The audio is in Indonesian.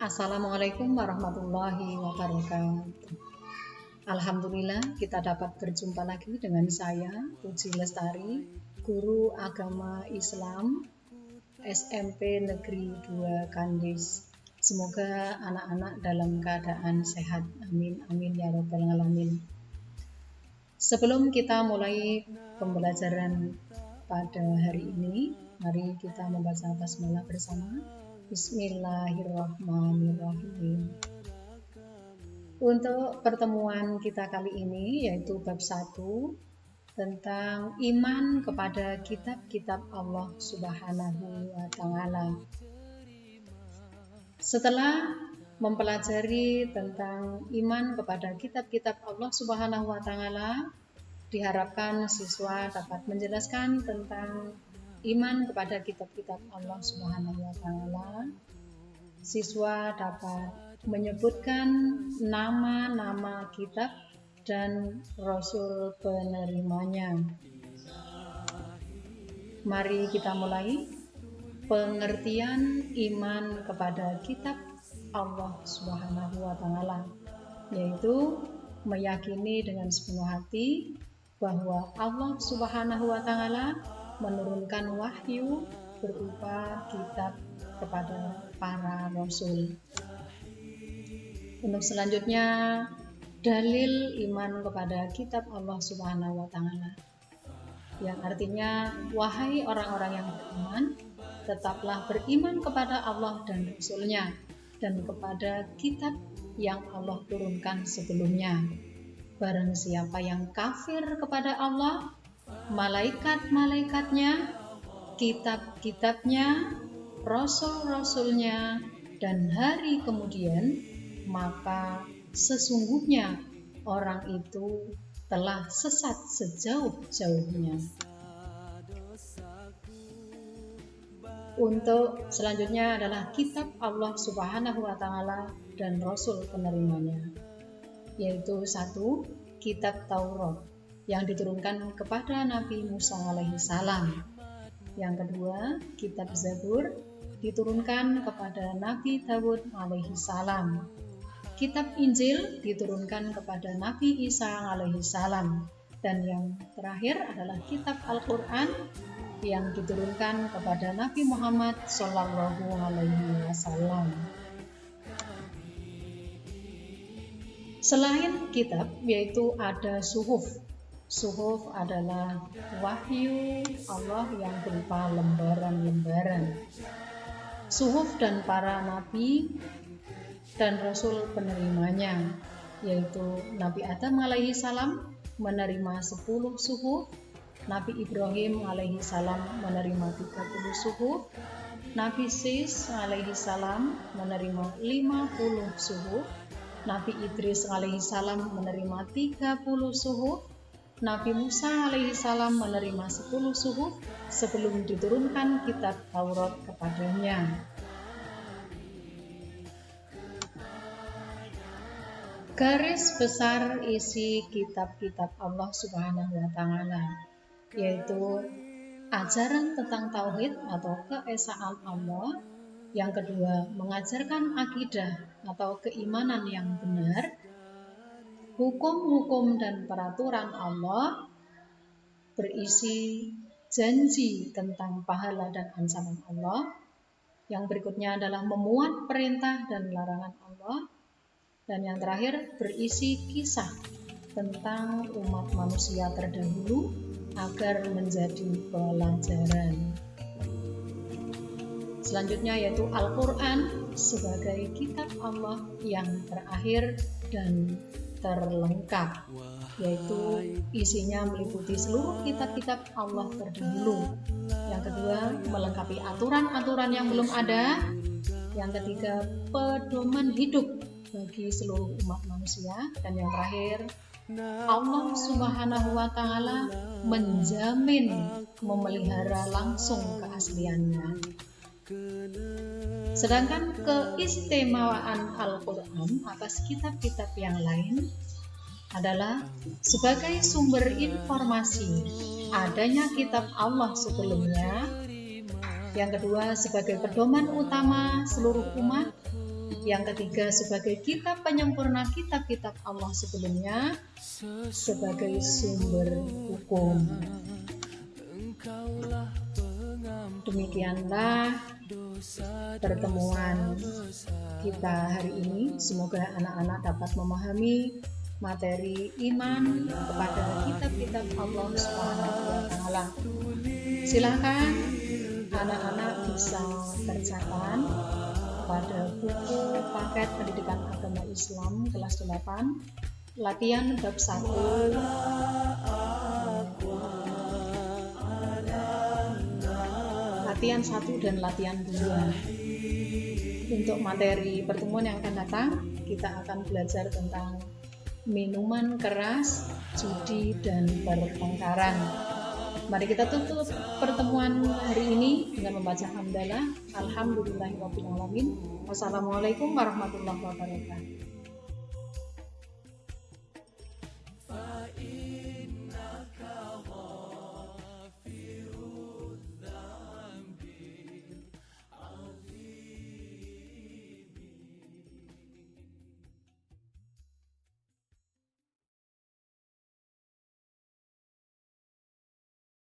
Assalamualaikum warahmatullahi wabarakatuh. Alhamdulillah kita dapat berjumpa lagi dengan saya, Puji Lestari, Guru Agama Islam SMP Negeri 2 Kandis. Semoga anak-anak dalam keadaan sehat. Amin, amin ya rabbal alamin. Sebelum kita mulai pembelajaran pada hari ini, mari kita membaca basmalah bersama. Bismillahirrahmanirrahim. Untuk pertemuan kita kali ini yaitu bab 1 tentang iman kepada kitab-kitab Allah Subhanahu wa Ta'ala. Setelah mempelajari tentang iman kepada kitab-kitab Allah Subhanahu wa Ta'ala, diharapkan siswa dapat menjelaskan tentang iman kepada kitab-kitab Allah Subhanahu wa Ta'ala. Siswa dapat menyebutkan nama-nama kitab dan rasul penerimanya. Mari kita mulai pengertian iman kepada kitab Allah Subhanahu wa Ta'ala, yaitu meyakini dengan sepenuh hati bahwa Allah Subhanahu wa Ta'ala menurunkan wahyu berupa kitab kepada para rasul. Untuk selanjutnya, dalil iman kepada kitab Allah Subhanahu wa Ta'ala, yang artinya, wahai orang-orang yang beriman, tetaplah beriman kepada Allah dan Rasul-Nya dan kepada kitab yang Allah turunkan sebelumnya. Barang siapa yang kafir kepada Allah, malaikat-malaikatnya, kitab-kitabnya, rasul-rasulnya, dan hari kemudian, maka sesungguhnya orang itu telah sesat sejauh-jauhnya. Untuk selanjutnya adalah kitab Allah Subhanahu wa Ta'ala dan rasul penerimanya, yaitu 1. Kitab Taurat yang diturunkan kepada Nabi Musa alaihi salam. Yang kedua, kitab Zabur diturunkan kepada Nabi Dawud alaihi salam. Kitab Injil diturunkan kepada Nabi Isa alaihi salam. Dan yang terakhir adalah kitab Al-Quran yang diturunkan kepada Nabi Muhammad sallallahu alaihi wasallam. Selain kitab, yaitu ada suhuf. Suhuf adalah wahyu Allah yang berupa lembaran-lembaran. Suhuf dan para nabi dan rasul penerimanya, yaitu Nabi Adam alaihi salam menerima 10 suhuf, Nabi Ibrahim alaihi salam menerima 30 suhuf, Nabi Sis alaihi salam menerima 50 suhuf, Nabi Idris alaihi salam menerima 30 suhuf, Nabi Musa alaihi salam menerima 10 suhuf sebelum diturunkan kitab Taurat kepadanya. Garis besar isi kitab-kitab Allah Subhanahu wa Ta'ala, yaitu ajaran tentang tauhid atau keesaan Allah. Yang kedua, mengajarkan akidah atau keimanan yang benar, hukum-hukum dan peraturan Allah, berisi janji tentang pahala dan ancaman Allah. Yang berikutnya adalah memuat perintah dan larangan Allah. Dan yang terakhir, berisi kisah tentang umat manusia terdahulu agar menjadi pelajaran. Selanjutnya yaitu Al-Quran sebagai kitab Allah yang terakhir dan terlengkap, yaitu isinya meliputi seluruh kitab-kitab Allah terdahulu. Yang kedua, melengkapi aturan-aturan yang belum ada. Yang ketiga, pedoman hidup bagi seluruh umat manusia. Dan yang terakhir, Allah Subhanahu wa Ta'ala menjamin memelihara langsung keasliannya. Sedangkan keistimewaan Al-Quran atas kitab-kitab yang lain adalah sebagai sumber informasi adanya kitab Allah sebelumnya. Yang kedua, sebagai pedoman utama seluruh umat. Yang ketiga, sebagai kitab penyempurna kitab-kitab Allah sebelumnya, sebagai sumber hukum. Demikianlah pertemuan kita hari ini. Semoga anak-anak dapat memahami materi iman kepada kitab-kitab Allah Subhanahu wa Ta'ala. Silakan anak-anak bisa kerjakan pada buku paket pendidikan agama Islam kelas 8, latihan bab 1, latihan 1 dan latihan 2. Untuk materi pertemuan yang akan datang, kita akan belajar tentang minuman keras, judi, dan pertengkaran. Mari kita tutup pertemuan hari ini dengan membaca hamdalah. Alhamdulillahirabbil alamin. Wassalamualaikum warahmatullahi wabarakatuh.